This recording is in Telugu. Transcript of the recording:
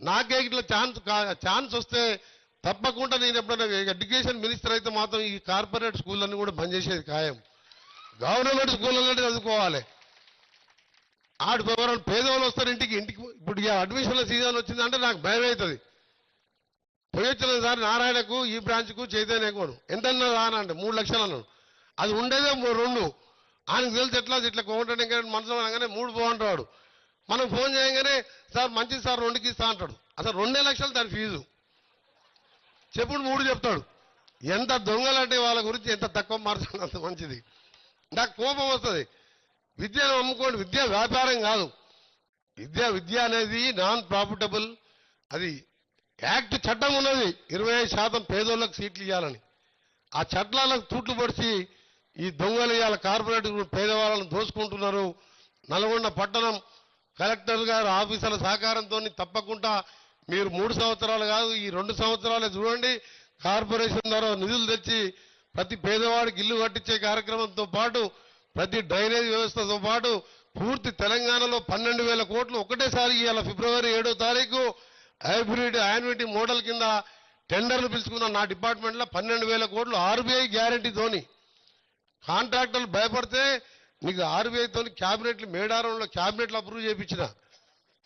నాకే ఇట్లా ఛాన్స్ వస్తే తప్పకుండా నేను ఎప్పుడైనా ఎడ్యుకేషన్ మినిస్టర్ అయితే మాత్రం ఈ కార్పొరేట్ స్కూళ్ళన్నీ కూడా బంద్ చేసేది ఖాయం. గవర్నమెంట్ స్కూళ్ళలో చదువుకోవాలి. ఆడు ఎవరైనా పేదవాళ్ళు వస్తారు ఇంటికి ఇప్పుడు ఇక అడ్మిషన్ల సీజన్ వచ్చిందంటే నాకు భయం అవుతుంది. పోయొచ్చిన సార్ నారాయణకు ఈ బ్రాంచ్కు చైతన్యకు ఎంతన్నా రానంటే 3 లక్షలు అన్నాడు. అది ఉండేదే 2. ఆయనకు తెలిసి ఇట్లా కోమంటే మనసులో అనగానే 3 పోంటాడు. మనం ఫోన్ చేయగానే సార్ మంచిది సార్ 2కి ఇస్తా అంటాడు. అసలు 2 లక్షలు దాని ఫీజు. చెప్పుడు 3 చెప్తాడు. ఎంత దొంగలంటే వాళ్ళ గురించి ఎంత తక్కువ మార్చాలి అంత మంచిది. నాకు కోపం వస్తుంది. విద్యను అమ్ముకోండి. విద్య వ్యాపారం కాదు. విద్య అనేది నాన్ ప్రాఫిటబుల్. అది యాక్ట్ చట్టం ఉన్నది 25% పేదోళ్ళకి సీట్లు ఇవ్వాలని. ఆ చట్టాలకు తూట్లు పడిచి ఈ దొంగలు ఇవాళ కార్పొరేట్ పేదవాళ్ళను దోసుకుంటున్నారు. నల్గొండ పట్టణం కలెక్టర్ గారు ఆఫీసర్ల సహకారంతో తప్పకుండా మీరు 3 సంవత్సరాలు కాదు ఈ 2 సంవత్సరాలే చూడండి. కార్పొరేషన్ ద్వారా నిధులు తెచ్చి ప్రతి పేదవాడికి ఇల్లు కట్టించే కార్యక్రమంతో పాటు ప్రతి డ్రైనేజ్ వ్యవస్థతో పాటు పూర్తి తెలంగాణలో 12,000 కోట్లు ఒకటేసారి ఇవాళ ఫిబ్రవరి 7వ తారీఖు హైబ్రిడ్ యాన్యుటీ మోడల్ కింద టెండర్లు పిలుచుకున్న నా డిపార్ట్మెంట్లో 12,000 కోట్లు ఆర్బీఐ గ్యారంటీతోని. కాంట్రాక్టర్లు భయపడితే నీకు ఆర్బీఐతో క్యాబినెట్లు మేడారంలో క్యాబినెట్లు అప్రూవ్ చేయించిన